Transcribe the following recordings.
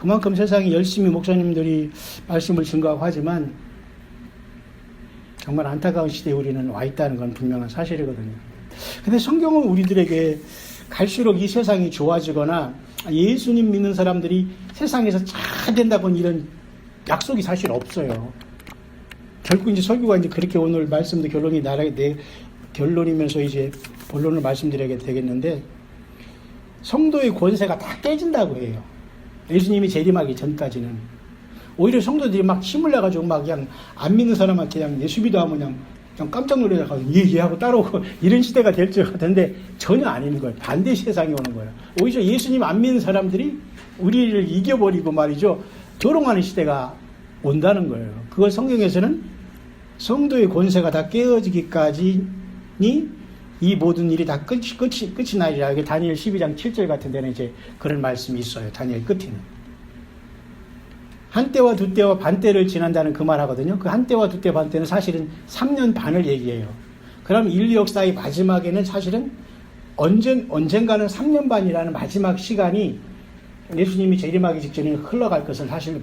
그만큼 세상에 열심히 목사님들이 말씀을 증거하고 하지만 정말 안타까운 시대에 우리는 와 있다는 건 분명한 사실이거든요. 근데 성경은 우리들에게 갈수록 이 세상이 좋아지거나 예수님 믿는 사람들이 세상에서 잘 된다고는 이런 약속이 사실 없어요. 결국 이제 설교가 이제 그렇게 오늘 말씀도 결론이면서 이제 본론을 말씀드려야 되겠는데, 성도의 권세가 다 깨진다고 해요. 예수님이 재림하기 전까지는. 오히려 성도들이 막 힘을 내가지고 막 그냥 안 믿는 사람한테 그냥 예수 믿어하면 그냥 깜짝 놀라가지고 예 하고 따라오고 이런 시대가 될 줄 같은데 전혀 아닌 거예요. 반대 세상이 오는 거예요. 오히려 예수님 안 믿는 사람들이 우리를 이겨버리고 말이죠. 조롱하는 시대가 온다는 거예요. 그걸 성경에서는 성도의 권세가 다 깨어지기까지니 이 모든 일이 다 끝이 나리라. 이게 다니엘 12장 7절 같은 데는 이제 그런 말씀이 있어요. 다니엘 끝에는. 한때와 두때와 반때를 지난다는 그 말 하거든요. 그 한때와 두때 반때는 사실은 3년 반을 얘기해요. 그럼 인류 역사의 마지막에는 사실은 언젠가는 3년 반이라는 마지막 시간이 예수님이 재림하기 직전에 흘러갈 것을 사실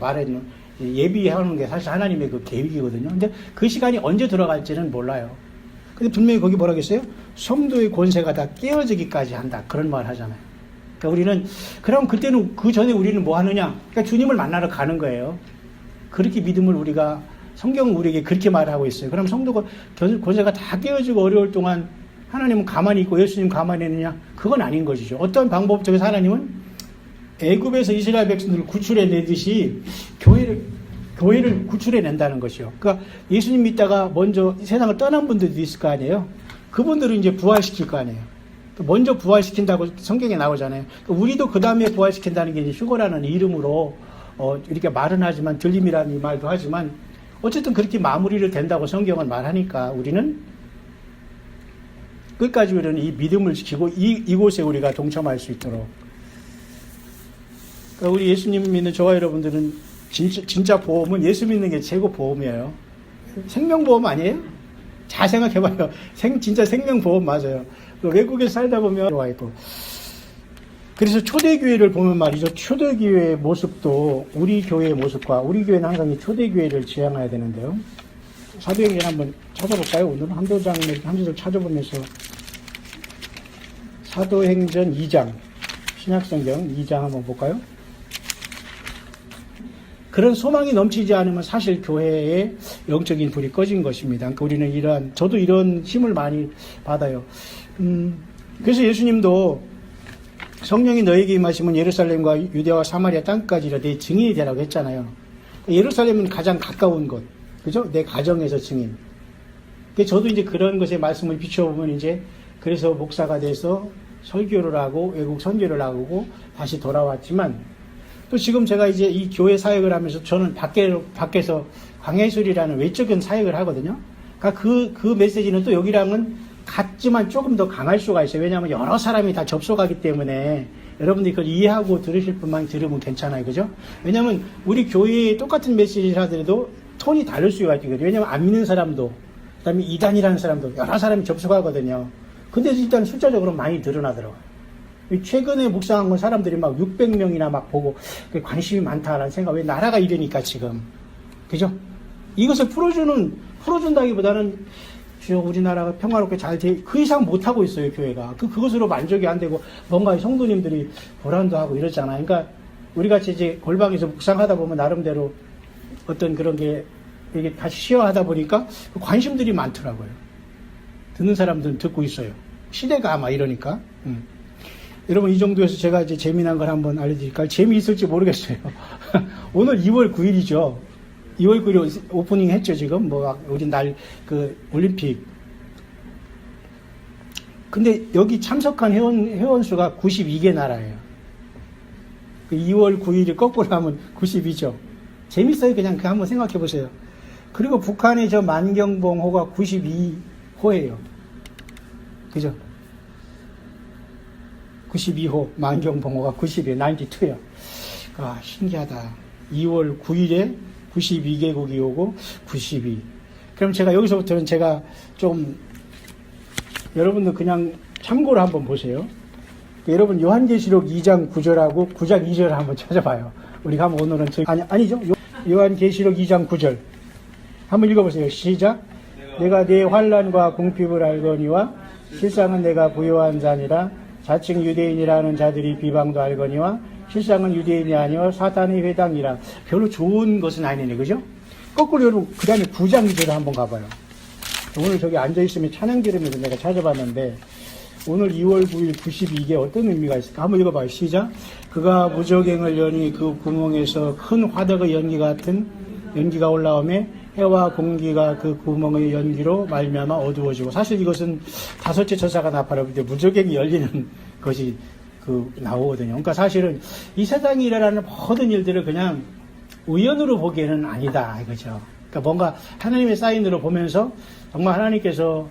예비하는 게 사실 하나님의 그 계획이거든요. 근데 그 시간이 언제 들어갈지는 몰라요. 근데 분명히 거기 뭐라고 했어요? 성도의 권세가 다 깨어지기까지 한다. 그런 말 하잖아요. 그러니까 우리는, 그럼 그때는, 그 전에 우리는 뭐 하느냐? 그러니까 주님을 만나러 가는 거예요. 그렇게 믿음을 성경은 우리에게 그렇게 말하고 있어요. 그럼 성도가 권세가 다 깨어지고 어려울 동안 하나님은 가만히 있고 예수님 가만히 있느냐? 그건 아닌 것이죠. 어떤 방법 쪽에서 하나님은 애굽에서 이스라엘 백성들을 구출해내듯이 교회를 구출해낸다는 것이요. 그러니까 예수님 믿다가 먼저 세상을 떠난 분들도 있을 거 아니에요. 그분들은 이제 부활시킬 거 아니에요. 먼저 부활시킨다고 성경에 나오잖아요. 우리도 그 다음에 부활시킨다는 게 이제 휴거라는 이름으로 이렇게 말은 하지만 들림이라는 말도 하지만 어쨌든 그렇게 마무리를 된다고 성경은 말하니까 우리는 끝까지 우리는 이 믿음을 지키고 이곳에 우리가 동참할 수 있도록. 그러니까 우리 예수님 믿는 저와 여러분들은 진짜 보험은 예수 믿는 게 최고 보험이에요. 생명보험 아니에요? 잘 생각해봐요. 진짜 생명보험 맞아요. 외국에 살다 보면 와 있고. 그래서 초대교회를 보면 말이죠. 초대교회의 모습도 우리 교회의 모습과 우리 교회는 항상 이 초대교회를 지향해야 되는데요. 사도행전 한번 찾아볼까요? 오늘 한 소절 찾아보면서 사도행전 2장 신약성경 2장 한번 볼까요? 그런 소망이 넘치지 않으면 사실 교회의 영적인 불이 꺼진 것입니다. 그러니까 우리는 저도 이런 힘을 많이 받아요. 그래서 예수님도 성령이 너에게 임하시면 예루살렘과 유대와 사마리아 땅까지 내 증인이 되라고 했잖아요. 예루살렘은 가장 가까운 곳, 그죠? 내 가정에서 증인. 저도 이제 그런 것에 말씀을 비춰보면 이제 그래서 목사가 돼서 설교를 하고 외국 선교를 하고 다시 돌아왔지만 또 지금 제가 이제 이 교회 사역을 하면서 저는 밖에서 광야의술이라는 외적인 사역을 하거든요. 그러니까 그 메시지는 또 여기랑은 같지만 조금 더 강할 수가 있어요. 왜냐하면 여러 사람이 다 접속하기 때문에 여러분들이 그걸 이해하고 들으실 분만 들으면 괜찮아요. 그죠? 왜냐하면 우리 교회에 똑같은 메시지를 하더라도 톤이 다를 수가 있거든요. 왜냐하면 안 믿는 사람도, 그 다음에 이단이라는 사람도 여러 사람이 접속하거든요. 근데 일단 숫자적으로 많이 늘어나더라고요. 최근에 묵상한 건 사람들이 막 600명이나 막 보고 관심이 많다라는 생각. 왜 나라가 이러니까 지금. 그죠? 이것을 풀어준다기보다는 우리나라가 평화롭게 그 이상 못하고 있어요, 교회가. 그것으로 만족이 안 되고 뭔가 성도님들이 불안도 하고 이러잖아요. 그러니까 우리 같이 이제 골방에서 묵상하다 보면 나름대로 어떤 그런 게 이게 다시 시화하다 보니까 관심들이 많더라고요. 듣는 사람들은 듣고 있어요. 시대가 아마 이러니까. 여러분, 이 정도에서 제가 이제 재미난 걸 한번 알려드릴까요? 재미있을지 모르겠어요. 오늘 2월 9일이죠. 2월 9일 오프닝 했죠, 지금. 우리 올림픽. 근데 여기 참석한 회원수가 92개 나라예요. 2월 9일을 거꾸로 하면 92죠. 재밌어요. 그냥 한번 생각해 보세요. 그리고 북한의 저 만경봉호가 92호예요. 그죠? 92호, 만경봉호가 92야. 아, 신기하다. 2월 9일에 92개국이 오고 92. 그럼 제가 여기서부터는 제가 좀 여러분들 그냥 참고를 한번 보세요. 여러분 요한계시록 2장 9절하고 9장 2절 한번 찾아봐요. 우리가 오늘은 아니죠. 요한계시록 2장 9절. 한번 읽어보세요. 시작. 내가 네 환난과 궁핍을 알거니와 실상은 내가 부요한 자니라. 자칭 유대인이라는 자들이 비방도 알거니와 실상은 유대인이 아니요 사탄의 회당이라. 별로 좋은 것은 아니네, 그죠? 거꾸로 여러분 그 다음에 9장 2절을 한번 가봐요. 오늘 저기 앉아있으면 찬양기름에서 내가 찾아봤는데 오늘 2월 9일 92개 어떤 의미가 있을까? 한번 읽어봐요. 시작. 그가 무적행을 여니 그 구멍에서 큰 화덕의 연기 같은 연기가 올라오매 해와 공기가 그 구멍의 연기로 말미암아 어두워지고. 사실 이것은 다섯째 천사가 나팔을 때 무적행이 열리는 것이 나오거든요. 그러니까 사실은 이 세상에 일어나는 모든 일들을 그냥 우연으로 보기에는 아니다 이거죠. 그러니까 뭔가 하나님의 사인으로 보면서 정말 하나님께서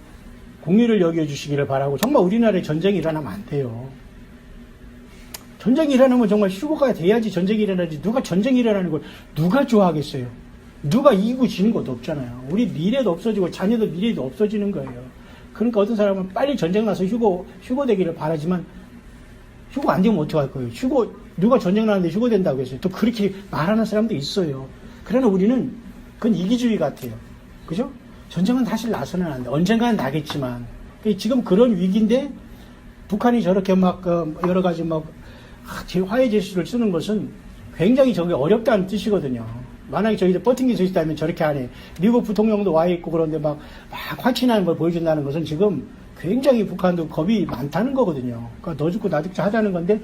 공의를 여겨주시기를 바라고. 정말 우리나라에 전쟁이 일어나면 안 돼요. 전쟁이 일어나면 정말 휴거가 돼야지 전쟁이 일어나지. 누가 전쟁이 일어나는 걸 누가 좋아하겠어요? 누가 이기고 지는 것도 없잖아요. 우리 미래도 없어지고 자녀들 미래도 없어지는 거예요. 그러니까 어떤 사람은 빨리 전쟁 나서 휴거되기를 바라지만 휴거 안 되면 어떡할 거예요? 누가 전쟁 나는데 휴거된다고 했어요. 또 그렇게 말하는 사람도 있어요. 그러나 우리는 그건 이기주의 같아요. 그죠? 전쟁은 사실 나서는 안 돼. 언젠가는 나겠지만. 지금 그런 위기인데 북한이 저렇게 여러 가지 화해 제스처를 쓰는 것은 굉장히 저게 어렵다는 뜻이거든요. 만약에 저희들 버틴 게 있다면 저렇게 안 해. 미국 부통령도 와 있고 그런데 막 화친하는 걸 보여준다는 것은 지금 굉장히 북한도 겁이 많다는 거거든요. 그러니까 너 죽고 나 죽자 하자는 건데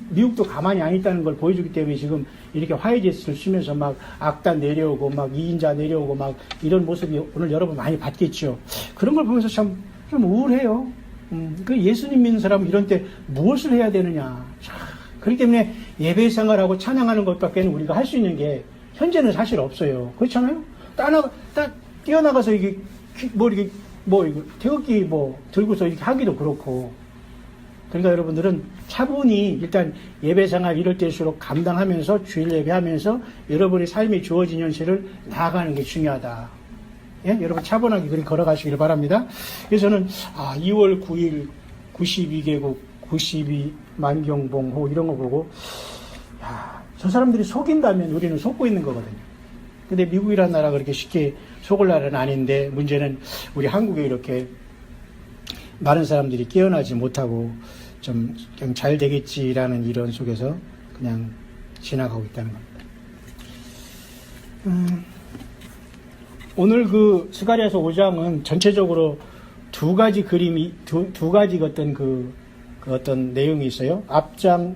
미국도 가만히 안 있다는 걸 보여주기 때문에 지금 이렇게 화해 제스처를 쓰면서 악단 내려오고 2인자 내려오고 이런 모습이 오늘 여러분 많이 봤겠죠. 그런 걸 보면서 좀 우울해요. 그 예수님 믿는 사람은 이런 때 무엇을 해야 되느냐. 그렇기 때문에 예배 생활하고 찬양하는 것밖에 우리가 할 수 있는 게 현재는 사실 없어요. 그렇잖아요? 뛰어나가서 이게 태극기 들고서 이렇게 하기도 그렇고. 그러니까 여러분들은 차분히 일단 예배 생활 이럴 때일수록 감당하면서 주일 예배하면서 여러분의 삶에 주어진 현실을 나아가는 게 중요하다. 예? 여러분 차분하게 그렇게 걸어가시길 바랍니다. 그래서 저는 2월 9일 92개국 92만경봉호 이런 거 보고 저 사람들이 속인다면 우리는 속고 있는 거거든요. 근데 미국이라는 나라가 그렇게 쉽게 속을 나라는 아닌데 문제는 우리 한국에 이렇게 많은 사람들이 깨어나지 못하고 좀 잘 되겠지라는 이런 속에서 그냥 지나가고 있다는 겁니다. 오늘 스가랴서 5장은 전체적으로 두 가지 그림이 두 가지 어떤 내용이 있어요. 앞장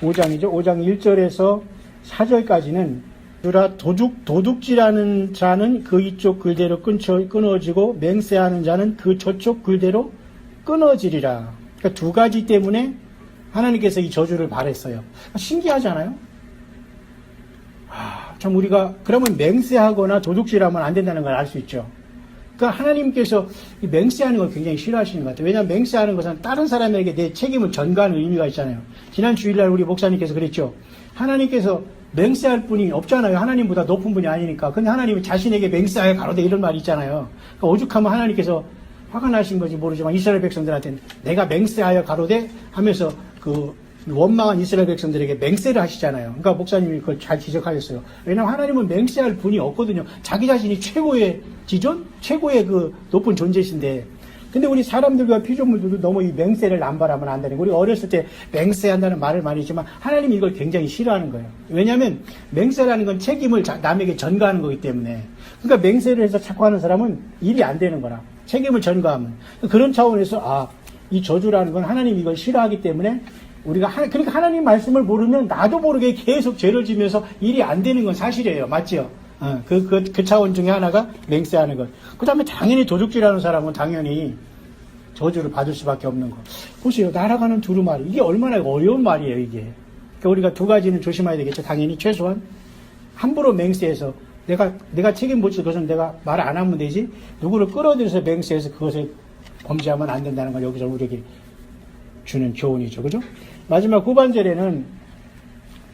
5장이죠. 5장 1절에서 4절까지는 도둑질하는 자는 그 이쪽 글대로 끊어지고 맹세하는 자는 그 저쪽 글대로 끊어지리라. 그러니까 두 가지 때문에 하나님께서 이 저주를 발했어요. 신기하잖아요. 참 우리가 그러면 맹세하거나 도둑질하면 안 된다는 걸 알 수 있죠. 그러니까 하나님께서 이 맹세하는 걸 굉장히 싫어하시는 것 같아요. 왜냐하면 맹세하는 것은 다른 사람에게 내 책임을 전가하는 의미가 있잖아요. 지난 주일날 우리 목사님께서 그랬죠. 하나님께서 맹세할 분이 없잖아요. 하나님보다 높은 분이 아니니까. 근데 하나님이 자신에게 맹세하여 가로되 이런 말이 있잖아요. 그러니까 오죽하면 하나님께서 화가 나신 건지 모르지만 이스라엘 백성들한테는 내가 맹세하여 가로되 하면서 원망한 이스라엘 백성들에게 맹세를 하시잖아요. 그러니까 목사님이 그걸 잘 지적하셨어요. 왜냐하면 하나님은 맹세할 분이 없거든요. 자기 자신이 최고의 지존, 최고의 높은 존재신데. 근데 우리 사람들과 피조물들도 너무 이 맹세를 남발하면 안 되는 거예요. 우리 어렸을 때 맹세한다는 말을 많이 했지만 하나님이 이걸 굉장히 싫어하는 거예요. 왜냐하면 맹세라는 건 책임을 남에게 전가하는 거기 때문에. 그러니까 맹세를 해서 자꾸 하는 사람은 일이 안 되는 거라. 책임을 전가하면. 그런 차원에서 이 저주라는 건 하나님이 이걸 싫어하기 때문에 그러니까 하나님 말씀을 모르면 나도 모르게 계속 죄를 지면서 일이 안 되는 건 사실이에요. 맞죠? 그 차원 중에 하나가 맹세하는 것. 그 다음에 당연히 도둑질하는 사람은 당연히 저주를 받을 수밖에 없는 것. 보세요. 날아가는 두루마리. 이게 얼마나 어려운 말이에요, 이게. 그러니까 우리가 두 가지는 조심해야 되겠죠. 당연히 최소한. 함부로 맹세해서 내가 책임 못 질 것은 내가 말 안 하면 되지. 누구를 끌어들여서 맹세해서 그것을 범죄하면 안 된다는 걸 여기서 우리에게 주는 교훈이죠. 그죠? 마지막 후반절에는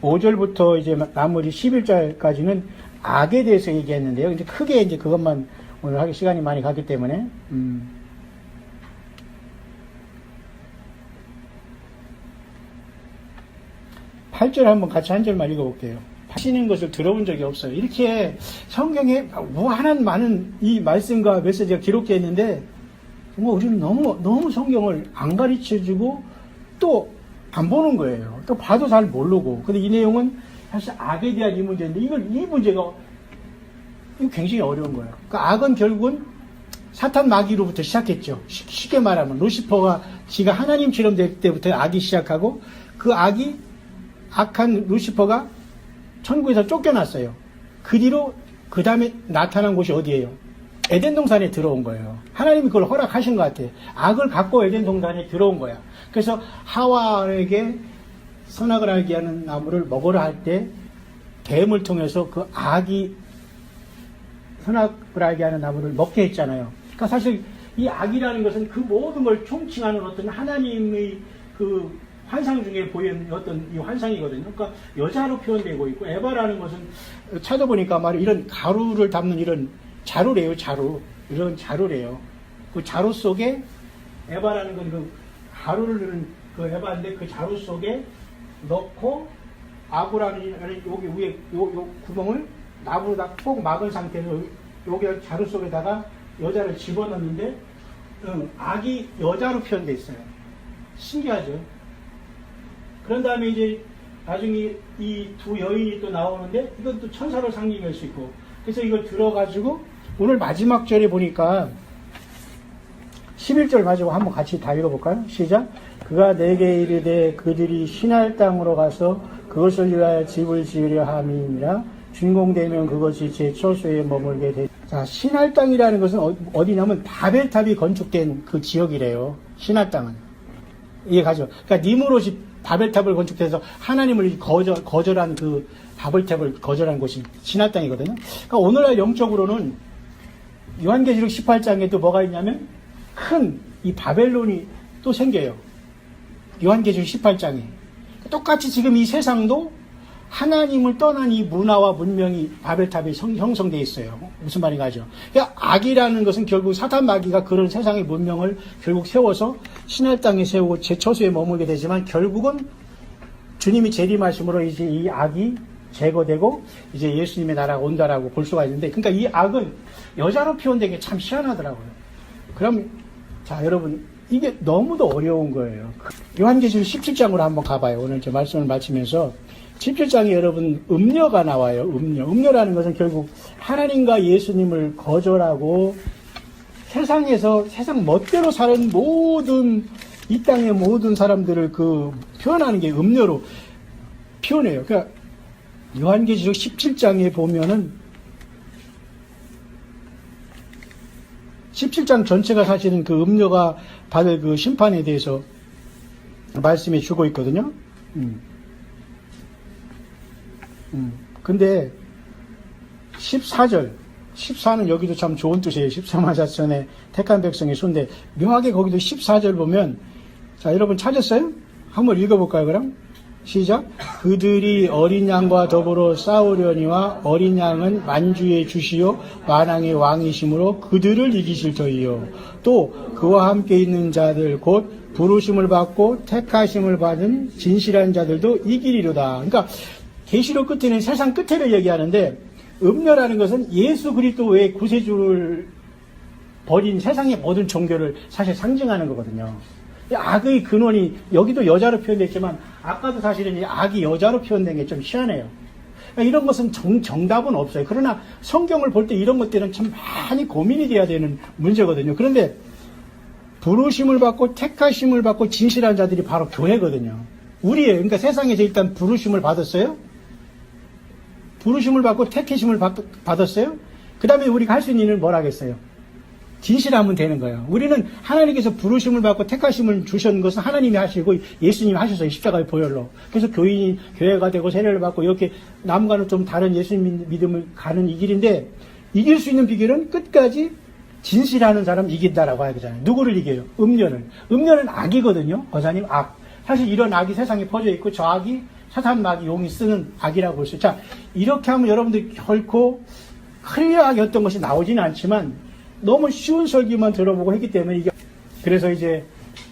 5절부터 이제 나머지 11절까지는 악에 대해서 얘기했는데요. 이제 크게 이제 그것만 오늘 하기 시간이 많이 가기 때문에, 8절 한번 같이 한 절만 읽어볼게요. 하시는 것을 들어본 적이 없어요. 이렇게 성경에 무한한 많은 이 말씀과 메시지가 기록되어 있는데, 정말 우리는 너무 성경을 안 가르쳐주고 또 안 보는 거예요. 또 봐도 잘 모르고. 근데 이 내용은 사실 악에 대한 이 문제인데, 이 문제가 이거 굉장히 어려운 거예요. 그러니까 악은 결국은 사탄 마귀로부터 시작했죠. 쉽게 말하면 루시퍼가 지가 하나님처럼 될 때부터 악이 시작하고, 그 악한 루시퍼가 천국에서 쫓겨났어요. 그 뒤로 그 다음에 나타난 곳이 어디예요? 에덴 동산에 들어온 거예요. 하나님이 그걸 허락하신 것 같아요. 악을 갖고 에덴 동산에 들어온 거야. 그래서 하와에게 선악을 알게 하는 나무를 먹으라 할 때 뱀을 통해서 그 악이 선악을 알게 하는 나무를 먹게 했잖아요. 그러니까 사실 이 악이라는 것은 그 모든 걸 총칭하는 어떤 하나님의 그 환상 중에 보이는 어떤 이 환상이거든요. 그러니까 여자로 표현되고 있고, 에바라는 것은 찾아보니까 말이야, 이런 가루를 담는 이런 자루래요, 자루. 이런 자루래요. 그 자루 속에 에바라는 건 그 가루를 넣는 그 에바인데, 그 자루 속에 넣고 아구라는 여기 위에 요 구멍을 나무로 다 꼭 막은 상태에서 여기 자루 속에다가 여자를 집어넣는데, 악이 여자로 표현되어 있어요. 신기하죠? 그런 다음에 이제 나중에 이 두 여인이 또 나오는데, 이건 또 천사로 상징할 수 있고, 그래서 이걸 들어가지고 오늘 마지막 절에 보니까 11절 가지고 한번 같이 다 읽어볼까요? 시작. 그가 내게 이르되 그들이 신할 땅으로 가서 그것을 위하여 집을 지으려 함이니라. 준공되면 그것이 제 처소에 머물게 되. 자, 신할 땅이라는 것은 어디냐면 바벨탑이 건축된 그 지역이래요. 신할 땅은. 이해가죠? 그러니까 니무롯이 바벨탑을 건축해서 하나님을 거절한 그 바벨탑을 거절한 곳이 신할 땅이거든요. 그러니까 오늘날 영적으로는 요한계시록 18장에 또 뭐가 있냐면 큰 이 바벨론이 또 생겨요. 요한계시록 18장에. 똑같이 지금 이 세상도 하나님을 떠난 이 문화와 문명이 바벨탑에 형성되어 있어요. 무슨 말인가 하죠. 그러니까 악이라는 것은 결국 사탄 마귀가 그런 세상의 문명을 결국 세워서 신할 땅에 세우고 제 처소에 머물게 되지만, 결국은 주님이 재림하심으로 이제 이 악이 제거되고 이제 예수님의 나라가 온다라고 볼 수가 있는데, 그러니까 이 악은 여자로 표현된 게 참 희한하더라고요. 그럼 자, 여러분, 이게 너무도 어려운 거예요. 요한계시록 17장으로 한번 가봐요. 오늘 제 말씀을 마치면서 17장에 여러분 음녀가 나와요. 음녀라는 것은 결국 하나님과 예수님을 거절하고 세상에서 세상 멋대로 사는 모든 이 땅의 모든 사람들을 그 표현하는 게 음녀로 표현해요. 그러니까 요한계시록 17장에 보면은 17장 전체가 사실은 그 음녀가 받을 그 심판에 대해서 말씀해 주고 있거든요. 근데 14는 여기도 참 좋은 뜻이에요. 14만 4천의 택한 백성의 손데, 묘하게 거기도 14절 보면, 자, 여러분 찾았어요? 한번 읽어볼까요, 그럼? 시작. 그들이 어린 양과 더불어 싸우려니와 어린 양은 만주의 주시요 만왕의 왕이심으로 그들을 이기실 터이요. 또 그와 함께 있는 자들 곧 부르심을 받고 택하심을 받은 진실한 자들도 이기리로다. 그러니까 계시록 끝에는 세상 끝에를 얘기하는데, 음녀라는 것은 예수 그리스도 외에 구세주를 버린 세상의 모든 종교를 사실 상징하는 거거든요. 악의 근원이 여기도 여자로 표현됐지만, 아까도 사실은 이 악이 여자로 표현된 게 좀 희한해요. 이런 것은 정답은 없어요. 그러나 성경을 볼 때 이런 것들은 참 많이 고민이 돼야 되는 문제거든요. 그런데 부르심을 받고 택하심을 받고 진실한 자들이 바로 교회거든요. 우리예요. 그러니까 세상에서 일단 부르심을 받았어요. 부르심을 받고 택하심을 받았어요. 그 다음에 우리가 할 수 있는 일은 뭘 하겠어요? 진실하면 되는 거예요. 우리는 하나님께서 부르심을 받고 택하심을 주신 것은 하나님이 하시고 예수님이 하셔서 십자가의 보혈로. 그래서 교회가 되고 세례를 받고 이렇게 남과는 좀 다른 예수님 믿음을 가는 이 길인데, 이길 수 있는 비결은 끝까지 진실하는 사람 이긴다라고 해야 되잖아요. 누구를 이겨요? 음녀는. 음녀는 악이거든요. 거사님 악. 사실 이런 악이 세상에 퍼져 있고, 저 악이 사탄 마귀 용이 쓰는 악이라고 볼 수 있죠. 자, 이렇게 하면 여러분들 결코 클리어하게 어떤 것이 나오지는 않지만, 너무 쉬운 설교만 들어보고 했기 때문에 이게, 그래서 이제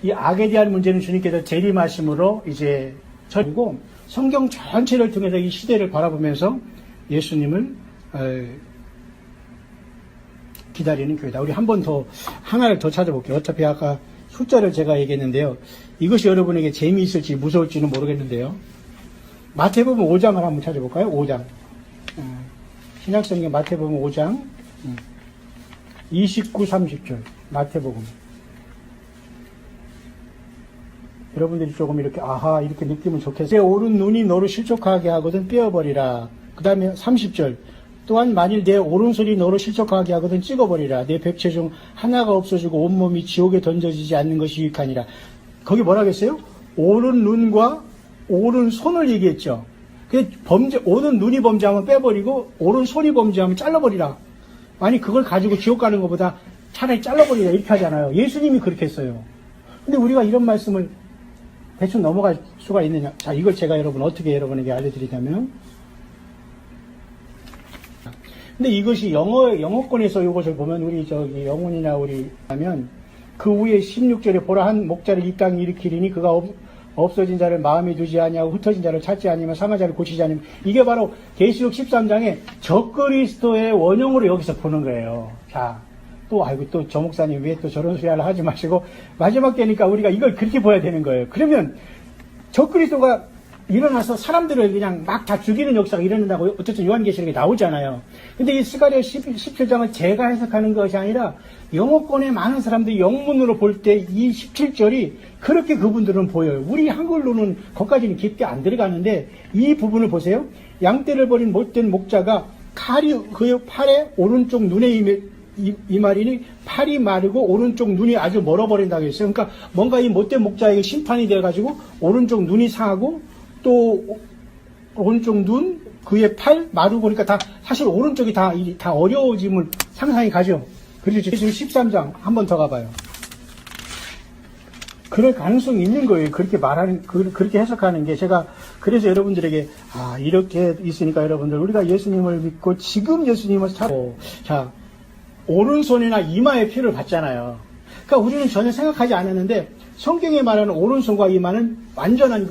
이 악에 대한 문제는 주님께서 재림하심으로 이제 그리고 성경 전체를 통해서 이 시대를 바라보면서 예수님을 기다리는 교회다. 우리 한 번 더, 하나를 더 찾아볼게요. 어차피 아까 숫자를 제가 얘기했는데요. 이것이 여러분에게 재미있을지 무서울지는 모르겠는데요. 마태복음 5장을 한번 찾아볼까요? 5장. 신약성경 마태복음 5장 29, 30절. 마태복음. 여러분들이 조금 이렇게 이렇게 느끼면 좋겠어요. 내 오른 눈이 너를 실족하게 하거든 떼어버리라. 그 다음에 30절. 또한 만일 내 오른손이 너를 실족하게 하거든 찍어버리라. 내 백체 중 하나가 없어지고 온몸이 지옥에 던져지지 않는 것이 유익하니라. 거기 뭐라겠어요? 오른 눈과 오른손을 얘기했죠. 오른 눈이 범죄하면 빼버리고 오른손이 범죄하면 잘라버리라. 아니 그걸 가지고 지옥 가는 것보다 차라리 잘라버리라 이렇게 하잖아요. 예수님이 그렇게 했어요. 근데 우리가 이런 말씀을 대충 넘어갈 수가 있느냐. 자, 이걸 제가 어떻게 여러분에게 알려드리냐면, 근데 이것이 영어권에서 이것을 보면 우리 영혼이나 우리 하면 그 후에 16절에 보라 한 목자를 이 땅에 일으키리니 그가 없어진 자를 마음에 두지 아니하고 흩어진 자를 찾지 아니면 상한 자를 고치지 아니면 이게 바로 계시록 13장의 적그리스도의 원형으로 여기서 보는 거예요. 자, 또 저 목사님 왜 또 저런 소리를 하지 마시고 마지막 때니까 우리가 이걸 그렇게 보야 되는 거예요. 그러면 적그리스도가 일어나서 사람들을 그냥 막 다 죽이는 역사가 일어난다고 어쨌든 요한계시록에 나오잖아요. 근데 이 스가랴 17장을 제가 해석하는 것이 아니라 영어권의 많은 사람들이 영문으로 볼 때 이 17절이 그렇게 그분들은 보여요. 우리 한글로는 거기까지는 깊게 안 들어가는데 이 부분을 보세요. 양떼를 버린 못된 목자가 칼이 그의 팔에 오른쪽 눈에 이말이니 팔이 마르고 오른쪽 눈이 아주 멀어버린다고 했어요. 그러니까 뭔가 이 못된 목자에게 심판이 돼가지고 오른쪽 눈이 상하고 또 오른쪽 눈, 그의 팔 마르고 그러니까 사실 오른쪽이 다 어려워짐을 상상이 가죠. 그리고 지금 13장 한 번 더 가봐요. 그럴 가능성이 있는 거예요. 그렇게 해석하는 게 제가 그래서 여러분들에게 이렇게 있으니까 여러분들 우리가 예수님을 믿고 지금 예수님을 찾고 자 오른손이나 이마의 피를 받잖아요. 그러니까 우리는 전혀 생각하지 않았는데 성경에 말하는 오른손과 이마는 완전한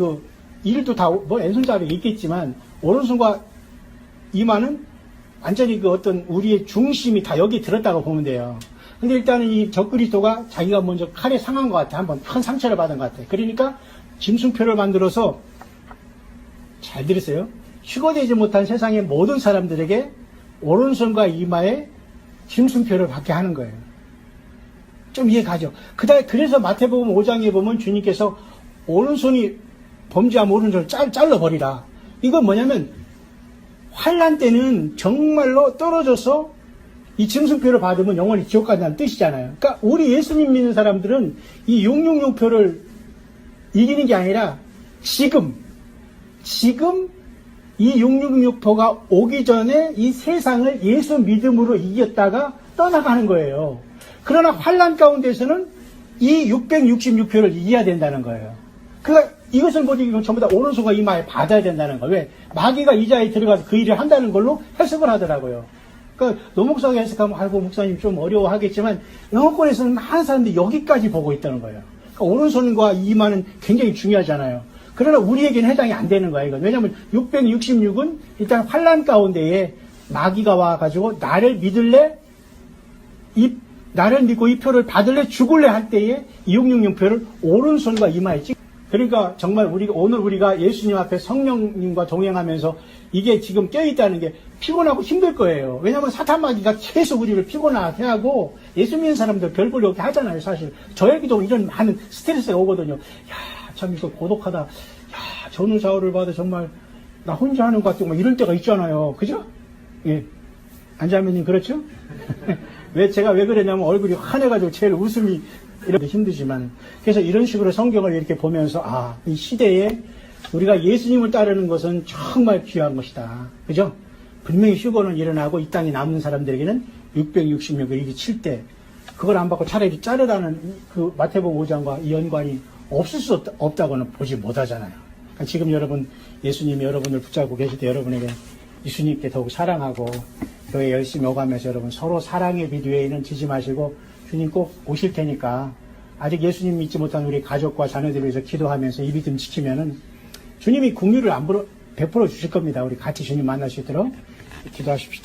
일도 왼손잡이 있겠지만 오른손과 이마는 완전히 어떤 우리의 중심이 다 여기 들었다고 보면 돼요. 근데 일단은 이 적그리스도가 자기가 먼저 칼에 상한 것 같아. 한번 큰 상처를 받은 것 같아. 그러니까 짐승표를 만들어서 잘 들으세요. 휴거되지 못한 세상의 모든 사람들에게 오른손과 이마에 짐승표를 받게 하는 거예요. 좀 이해가죠? 그래서 마태복음 5장에 보면 주님께서 오른손이 범죄하면 오른손을 잘라버리라. 이건 뭐냐면 환난 때는 정말로 떨어져서 이 짐승표를 받으면 영원히 지옥 간다는 뜻이잖아요. 그러니까 우리 예수님 믿는 사람들은 이 666표를 이기는 게 아니라 지금 이 666표가 오기 전에 이 세상을 예수 믿음으로 이겼다가 떠나가는 거예요. 그러나 환난 가운데서는 이 666표를 이겨야 된다는 거예요. 그러니까 이것을 못 이기면 전부 다 오른손과 이마에 받아야 된다는 거예요. 왜? 마귀가 이 자리에 들어가서 그 일을 한다는 걸로 해석을 하더라고요. 그러니까 노목사가 해석하면 아이고 목사님 좀 어려워하겠지만 영어권에서는 많은 사람들이 여기까지 보고 있다는 거예요. 그러니까 오른손과 이마는 굉장히 중요하잖아요. 그러나 우리에게는 해당이 안 되는 거예요. 이건. 왜냐하면 666은 일단 환난 가운데에 마귀가 와가지고 나를 믿을래? 나를 믿고 이 표를 받을래? 죽을래? 할 때에 이 666표를 오른손과 이마에 찍. 그러니까 정말 오늘 우리가 예수님 앞에 성령님과 동행하면서 이게 지금 껴있다는 게 피곤하고 힘들 거예요. 왜냐하면 사탄 마귀가 계속 우리를 피곤하게 하고 예수 믿는 사람들 별 보려고 하잖아요. 사실 저에게도 이런 많은 스트레스가 오거든요. 야, 참 이거 고독하다. 야, 전후 좌우를 봐도 정말 나 혼자 하는 것 같고 이럴 때가 있잖아요. 그죠? 예. 안자매님 그렇죠? 제가 왜 그러냐면 얼굴이 환해가지고 제일 웃음이 이렇게 힘들지만 그래서 이런 식으로 성경을 이렇게 보면서 이 시대에 우리가 예수님을 따르는 것은 정말 귀한 것이다. 그죠? 분명히 휴거는 일어나고 이 땅에 남은 사람들에게는 666을 이게 칠 때 그걸 안 받고 차라리 자르라는 그 마태복음 5장과 이 연관이 없을 수 없다고는 보지 못하잖아요. 그러니까 지금 여러분 예수님이 여러분을 붙잡고 계실 때 여러분에게 예수님께 더욱 사랑하고 교회 열심히 오가면서 여러분 서로 사랑의 빛 위에는 지지 마시고 주님 꼭 오실 테니까 아직 예수님 믿지 못한 우리 가족과 자녀들을 위해서 기도하면서 이 믿음 지키면은 주님이 긍휼을 안 베풀어 주실 겁니다. 우리 같이 주님 만날 수 있도록 기도하십시오.